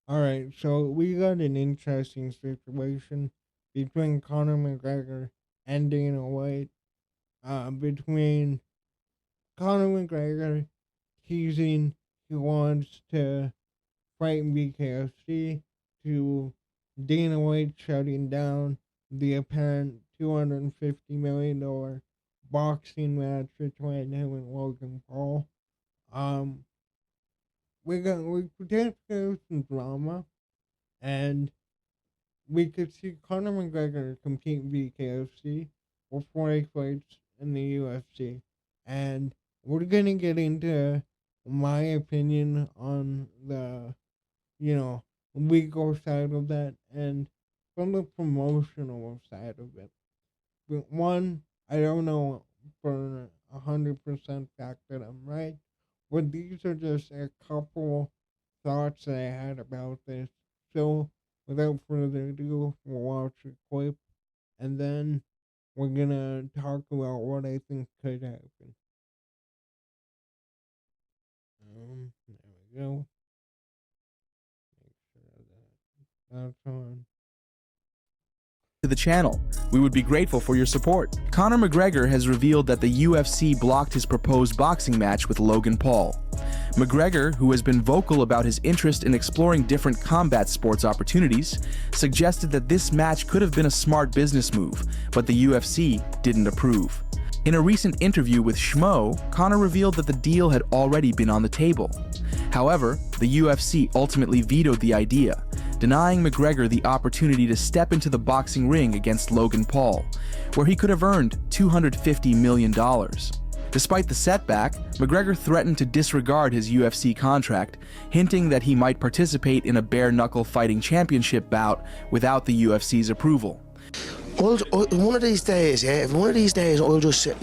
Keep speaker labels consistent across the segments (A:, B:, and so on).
A: All right, so we got an interesting situation between Conor McGregor and Dana White. Between Conor McGregor teasing he wants to fight in BKFC to Dana White shutting down the apparent $250 million boxing match between him and Logan Paul. Um, we potentially some drama, and we could see Conor McGregor compete in BKFC before he fights in the UFC. And we're gonna get into my opinion on the, you know, legal side of that and from the promotional side of it. But one, I don't know for 100% fact that I'm right, but these are just a couple thoughts that I had about this. So, without further ado, we'll watch a clip and then we're gonna talk about what I think could happen. There we go. Make sure that's on.
B: To the channel. We would be grateful for your support. Conor McGregor has revealed that the UFC blocked his proposed boxing match with Logan Paul. McGregor, who has been vocal about his interest in exploring different combat sports opportunities, suggested that this match could have been a smart business move, but the UFC didn't approve. In a recent interview with Schmo, Conor revealed that the deal had already been on the table. However, the UFC ultimately vetoed the idea, denying McGregor the opportunity to step into the boxing ring against Logan Paul, where he could have earned $250 million. Despite the setback, McGregor threatened to disregard his UFC contract, hinting that he might participate in a bare-knuckle fighting championship bout without the UFC's approval.
C: Well, one of these days, yeah. If one of these days, you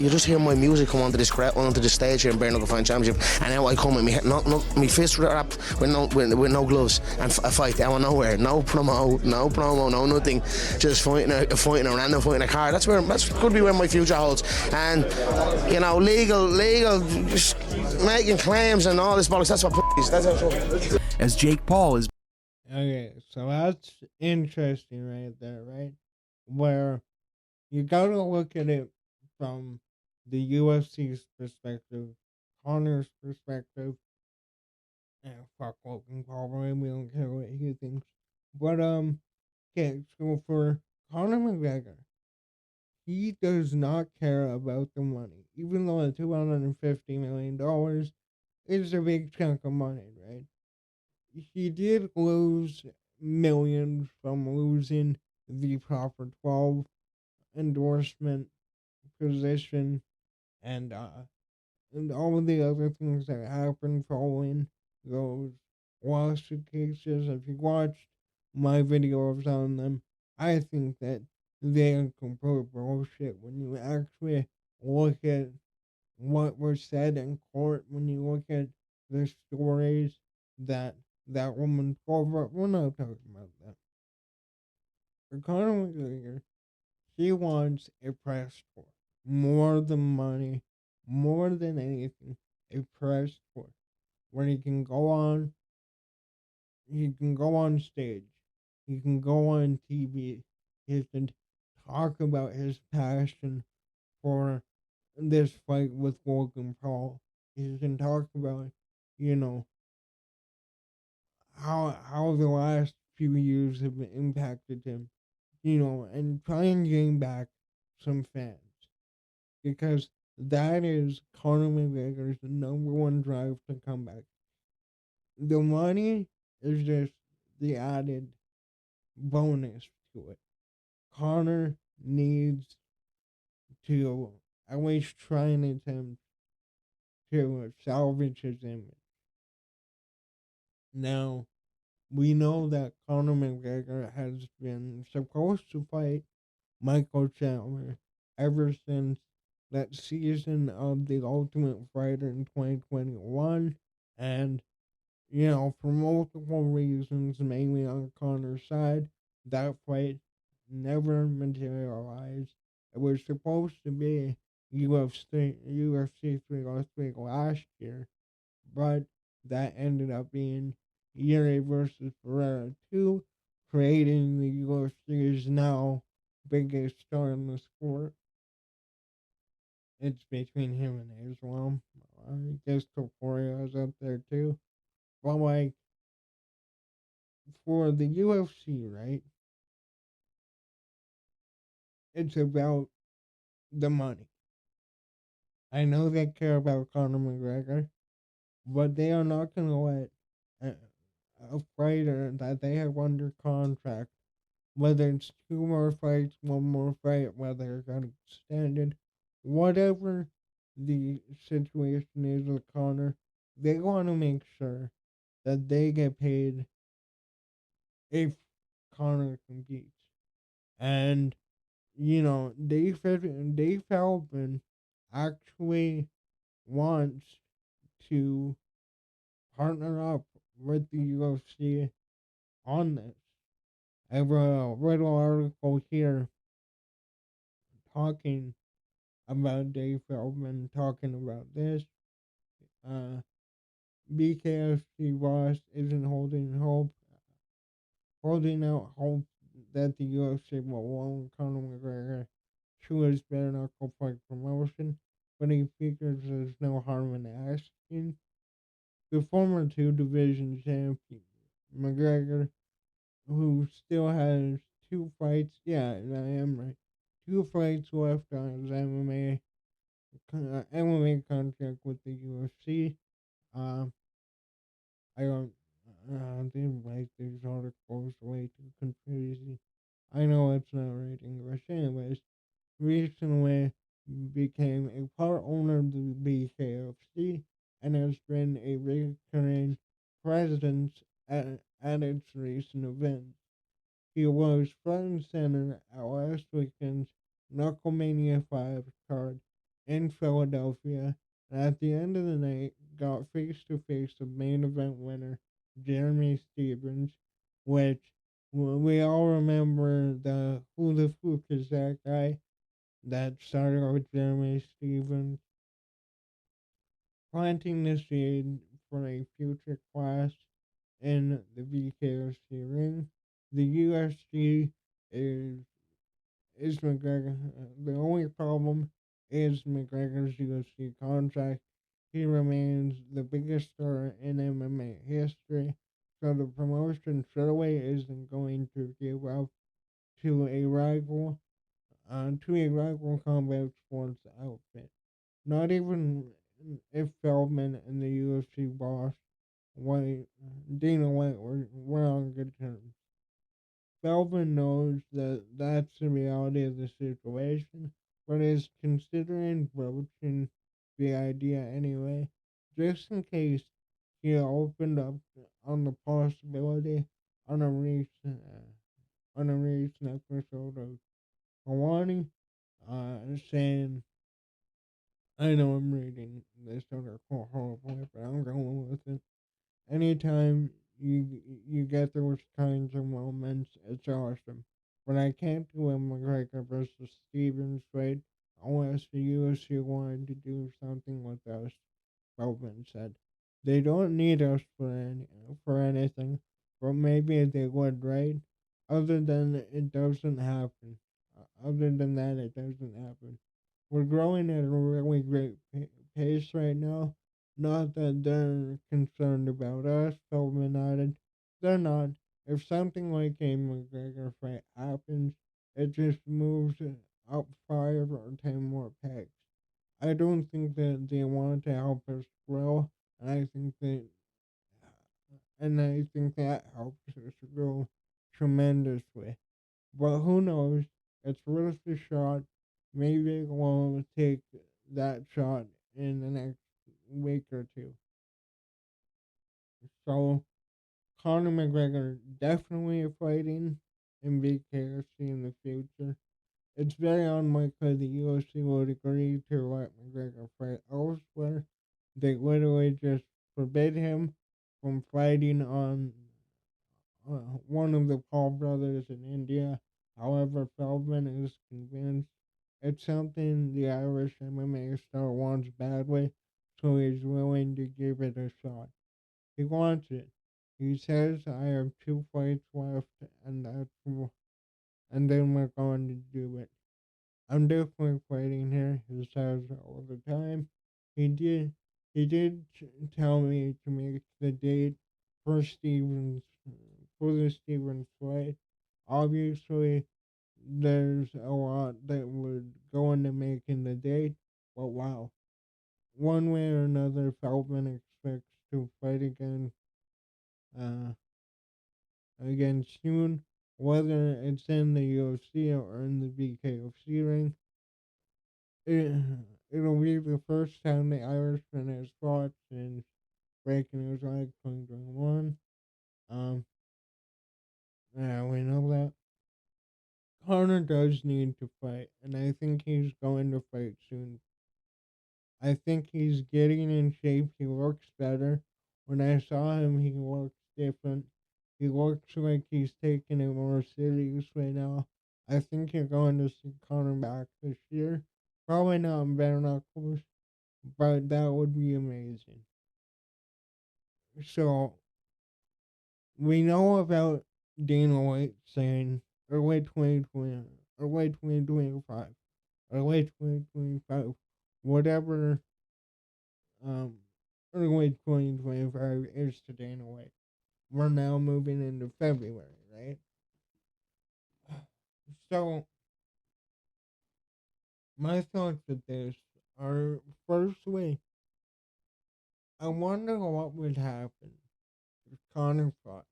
C: just hear my music come onto the stage here in Bare Knuckle Fighting Championship, and now I come with me fist wrapped with no gloves and I fight out of nowhere, no promo, no nothing, just fighting a random fight in a car. That's could be where my future holds, and you know, legal, just making claims and all this bollocks. That's what is. That's how.
B: As Jake Paul is.
A: Okay, so that's interesting right there, right? Where you gotta look at it from the UFC's perspective, Connor's perspective, and fuck Logan Paul, right? We don't care what he thinks. But okay, so for Conor McGregor, he does not care about the money, even though the $250 million is a big chunk of money, right? He did lose millions from losing the proper 12 endorsement position and and all of the other things that happened following those lawsuit cases. If you watched my videos on them, I think that they are complete bullshit when you actually look at what was said in court, when you look at the stories that that woman told. But we're not talking about that. For Conor McGregor, he wants a press tour more than money, more than anything. A press tour where he can go on stage, he can go on TV, he can talk about his passion for this fight with Logan Paul. He can talk about, you know, how the last few years have impacted him, you know, and try and gain back some fans because that is Conor McGregor's number one drive to come back. The money is just the added bonus to it. Conor needs to at least try and attempt to salvage his image. Now, we know that Conor McGregor has been supposed to fight Michael Chandler ever since that season of The Ultimate Fighter in 2021. And, you know, for multiple reasons, mainly on Conor's side, that fight never materialized. It was supposed to be UFC 303 last year, but that ended up being Yuri versus Ferreira 2, creating the UFC's now biggest star in the sport. It's between him and Islam. I guess Topuria is up there too. But like for the UFC, right? It's about the money. I know they care about Conor McGregor, but they are not going to let a fighter that they have under contract, whether it's two more fights, one more fight, whether it's got extended, whatever the situation is with Conor, they want to make sure that they get paid if Conor competes. And, Dave Feldman actually wants to partner up with the UFC on this. I have a little article here talking about Dave Feldman talking about this. Uh, BKFC boss isn't holding out hope that the UFC will loan Conor McGregor to his bare knuckle fight promotion, but he figures there's no harm in asking. The former two division champion McGregor, who still has two fights, yeah, I am right, two fights left on his MMA contract with the UFC. Um, I don't. Didn't write these articles way too confusing. I know it's not right English. Anyways, recently became a part owner of the BKFC and has been a recurring presence at its recent events. He was front and center at last weekend's Knucklemania 5 card in Philadelphia, and at the end of the night, got face to face with main event winner Jeremy Stevens, which we all remember the who the fuck is that guy that started with Jeremy Stevens, planting the seed for a future clash in the BKFC ring. The UFC is is McGregor. The only problem is McGregor's UFC contract. He remains the biggest star in MMA history, so the promotion surely isn't going to give up to a rival, combat sports outfit. Not even if Feldman and the UFC boss White, Dana White were on good terms. Feldman knows that that's the reality of the situation, but is considering broaching the idea anyway, just in case he opened up on the possibility on a recent episode of Hawani, saying, I know I'm reading this article horribly, but I'm going with it. Anytime you get those kinds of moments, it's awesome. But I can't do a McGregor versus Stevens fight unless the UFC wanted to do something with us, Feldman said. They don't need us for anything, but maybe they would, right? Other than it doesn't happen. Other than that, it doesn't happen. We're growing at a really great pace right now. Not that they're concerned about us, Feldman added. They're not. If something like a McGregor fight happens, it just moves up 5 or 10 more pegs. I don't think that they want to help us grow, and I think that helps us grow tremendously. But who knows? It's worth a shot. Maybe we'll take that shot in the next week or two. So Conor McGregor definitely fighting in BKFC in the future. It's very unlikely the UFC would agree to let McGregor fight elsewhere. They literally just forbid him from fighting on one of the Paul brothers in India. However, Feldman is convinced it's something the Irish MMA star wants badly, so he's willing to give it a shot. He wants it. He says I have 2 fights left, and and then we're going to do it. I'm definitely fighting here. He says all the time. He did. He did tell me to make the date for Stevens for the Stevens fight. Obviously, there's a lot that would go into making the date, but wow, one way or another, Feldman expects to fight uh, again soon, whether it's in the UFC or in the BKFC ring. It, it'll be the first time the Irishman has fought since breaking his leg 2021. Um, yeah, we know that. Conor does need to fight, and I think he's going to fight soon. I think he's getting in shape. He looks better. When I saw him, he looks different. He looks like he's taking it more seriously now. I think you're going to see Conor back this year. Probably not in bare knuckles, but that would be amazing. So we know about Dana White saying early 2020, early 2025, early 2025, whatever um early 2025 is to Dana White. We're now moving into February, right? So my thoughts with this are, firstly, I wonder what would happen if Connor fought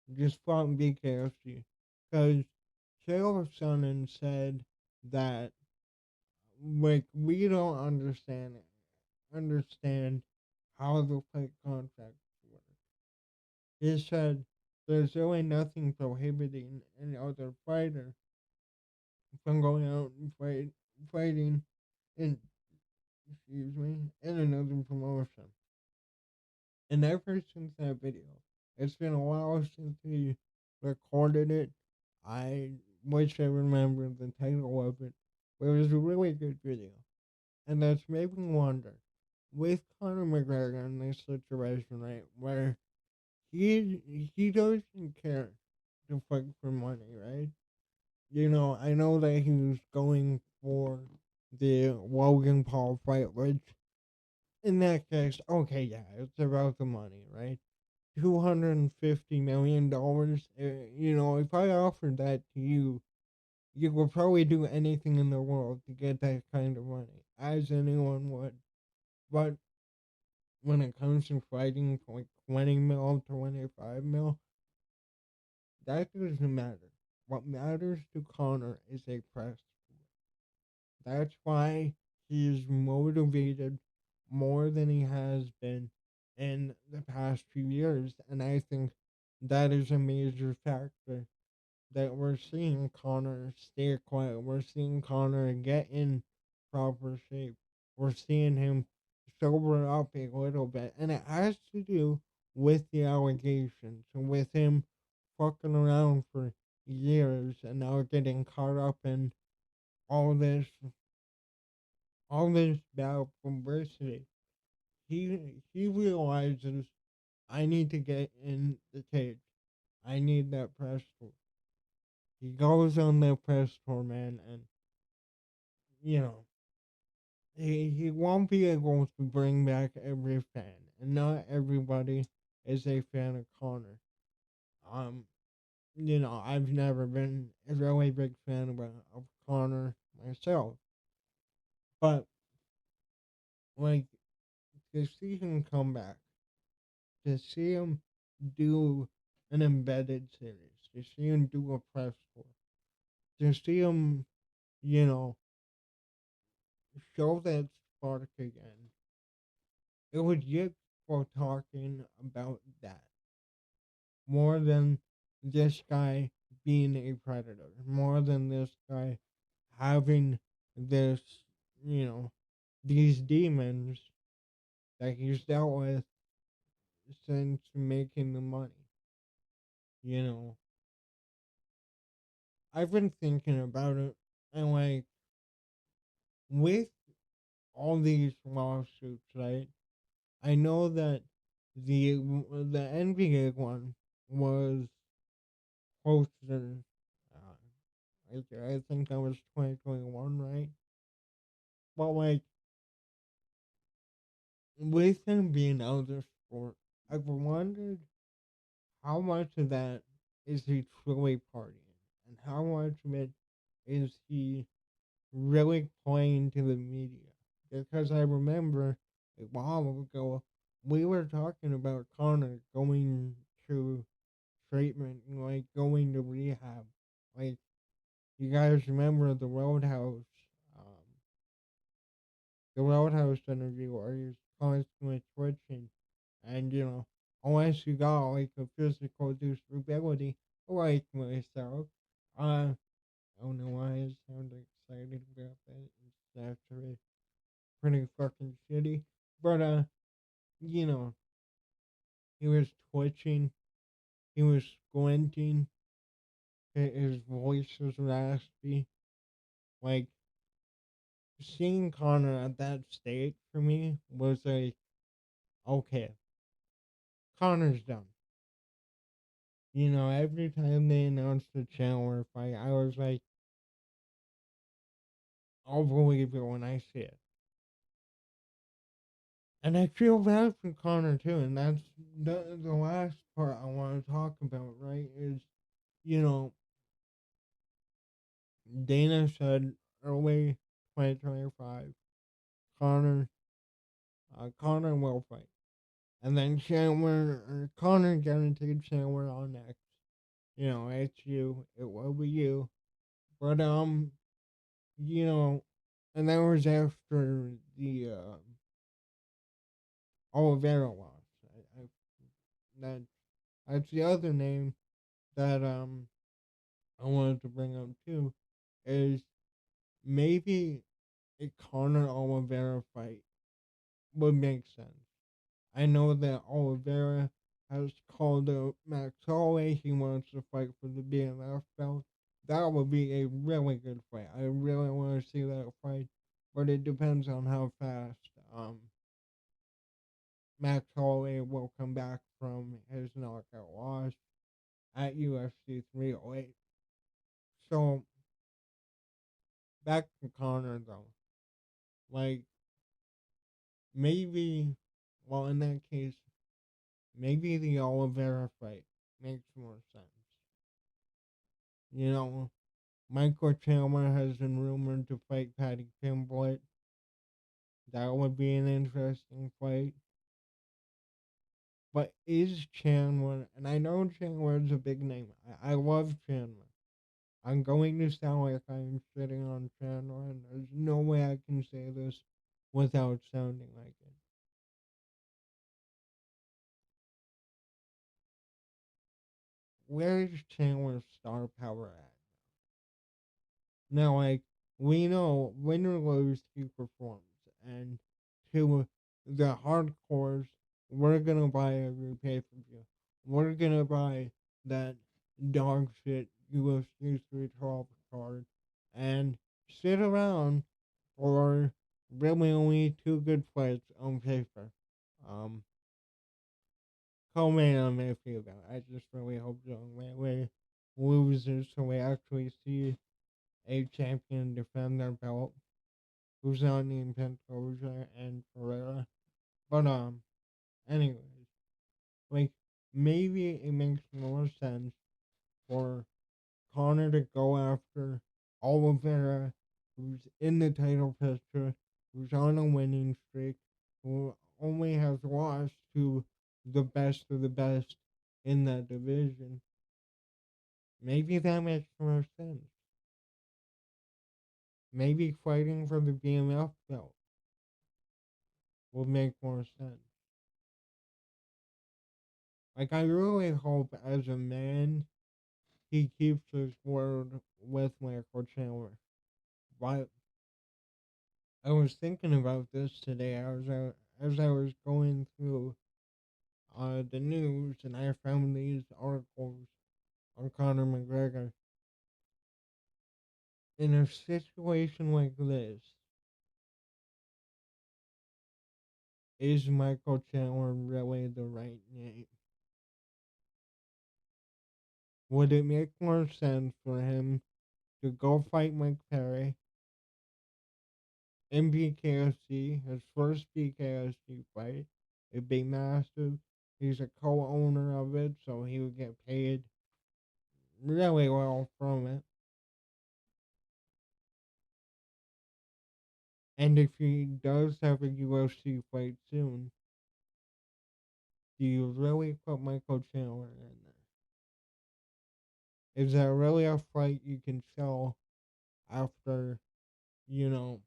A: in BKFC, because Chael Sonnen said that, like, we don't understand how the fight contracts work. He said there's really nothing prohibiting any other fighter from going out and fighting in in another promotion. And ever since that video, it's been a while since he recorded it. I wish I remembered the title of it, but it was a really good video. And that's made me wonder, with Conor McGregor in this situation, right, where he doesn't care to fight for money, right? I know that he was going for the Logan Paul fight, which in that case, okay, yeah, it's about the money, right? $250 million. If I offered that to you, you would probably do anything in the world to get that kind of money, as anyone would. But when it comes to fighting for like 20 mil, 25 mil, that doesn't matter. What matters to Connor is a press. That's why he is motivated more than he has been in the past few years. And I think that is a major factor that we're seeing Connor stay quiet. We're seeing Connor get in proper shape. We're seeing him sober up a little bit. And it has to do with the allegations and with him fucking around for years and now getting caught up in all this bad publicity. He realizes I need to get in the cage. I need that press tour. He goes on that press tour, man, and you know he won't be able to bring back every fan, and not everybody is a fan of Connor. Um, I've never been a really big fan of Connor myself, but like to see him come back, to see him do an embedded series, to see him do a press tour, to see him, you know, show that spark again, it would get people talking about that more than this guy being a predator, more than this guy having this, you know, these demons that he's dealt with since making the money. You know, I've been thinking about it, and like with all these lawsuits, right? I know that the NBA one was closer. I think that was 2021, right? But like with him being out of the sport, I've wondered how much of that is he truly partying, and how much of it is he really playing to the media. Because I remember a while ago we were talking about Conor going to treatment and like going to rehab. Like you guys remember um, the Roadhouse interview where he's constantly twitching, and unless you got like a physical disability like myself, I don't know why I sound excited about that. It's actually pretty fucking shitty. But you know, he was twitching, he was squinting, his voice was raspy. Like seeing Connor at that state for me was like, okay, Connor's done. Every time they announced the Chandler fight, I was like, I'll believe it when I see it. And I feel bad for Connor too, and that's the last part I want to talk about, right? Is, you know, Dana said early 2025, Connor, Connor will fight. And then Connor guaranteed Chandler on next. It's you. It will be you. But you know, and that was after the Oliveira loss. That that's the other name that I wanted to bring up too, is maybe a Conor Oliveira fight would make sense. I know that Oliveira has called out Max Holloway. He wants to fight for the BMF belt. That would be a really good fight. I really want to see that fight, but it depends on how fast Max Holloway will come back from his knockout loss at UFC 308. So back to Conor though, like maybe, well in that case, maybe the Oliveira fight makes more sense. You know, Michael Chandler has been rumored to fight Patty Kimblett. That would be an interesting fight. But is Chandler, and I know Chandler is a big name. I love Chandler. I'm going to sound like I'm shitting on Chandler, and there's no way I can say this without sounding like it. Where's Chandler's star power at? Now, like, we know win or lose, he performs. And to the hardcores, we're gonna buy every pay per view. We're gonna buy that dog shit UFC 312 card and sit around for really only two good fights on paper. Um, co-main on Mayfield. I just really hope John Mayweather loses so we actually see a champion defend their belt who's not named Pantoja and Pereira. But anyways, like maybe it makes more sense for Connor to go after Oliveira, who's in the title picture, who's on a winning streak, who only has lost to the best of the best in that division. Maybe that makes more sense. Maybe fighting for the BMF belt would make more sense. Like, I really hope as a man he keeps his word with Michael Chandler. But I was thinking about this today as I was going through the news, and I found these articles on Conor McGregor. In a situation like this, is Michael Chandler really the right name? Would it make more sense for him to go fight Mike Perry in BKFC, his first BKFC fight? It'd be massive. He's a co-owner of it, so he would get paid really well from it. And if he does have a UFC fight soon, do you really put Michael Chandler in there? Is that really a fight you can sell after, you know,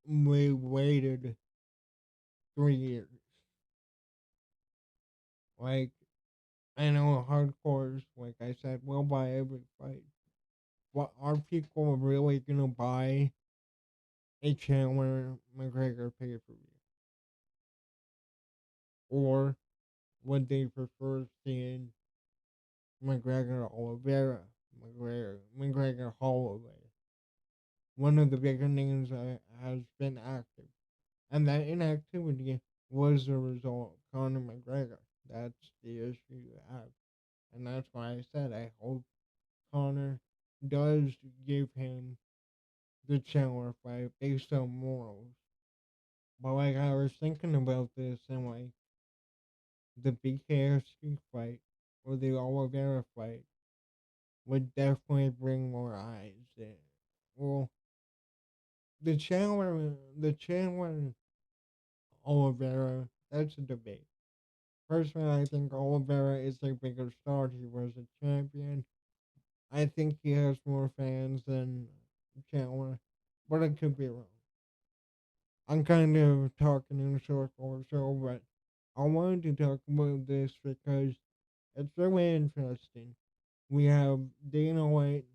A: we waited 3 years? Like, I know hardcores, like I said, will buy every fight. But are people really gonna buy a Chandler McGregor pay per view? Or would they prefer seeing McGregor Oliveira, McGregor Holloway? One of the bigger names that has been active. And that inactivity was the result of Conor McGregor. That's the issue you have. And that's why I said I hope Conor does give him the Chandler fight based on morals. But like I was thinking about this and like the BKFC fight or the Oliveira fight would definitely bring more eyes in. Well, the Chandler Oliveira, that's a debate. Personally, I think Oliveira is a bigger star. He was a champion. I think he has more fans than Chandler, but I could be wrong. I'm kind of talking in circles, so, but I wanted to talk about this because it's really interesting. We have Dana White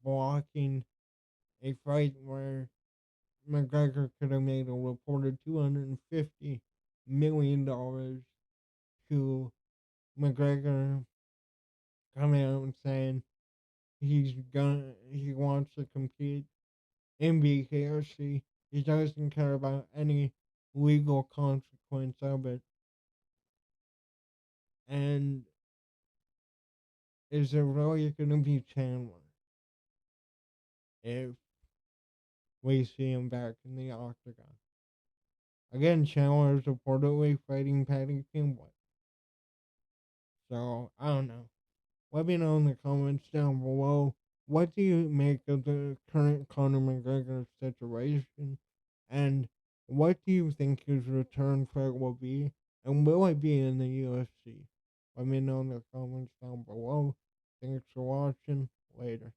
A: blocking a fight where McGregor could have made a reported $250 million to McGregor coming out and saying he wants to compete in BKFC. He doesn't care about any legal consequence of it. And is it really going to be Chandler if we see him back in the octagon? Again, Chandler is reportedly fighting Patty Kimball. So, I don't know. Let me know in the comments down below. What do you make of the current Conor McGregor situation? And what do you think his return fight will be? And will it be in the UFC? Let me know in the comments down below. Thanks for watching. Later.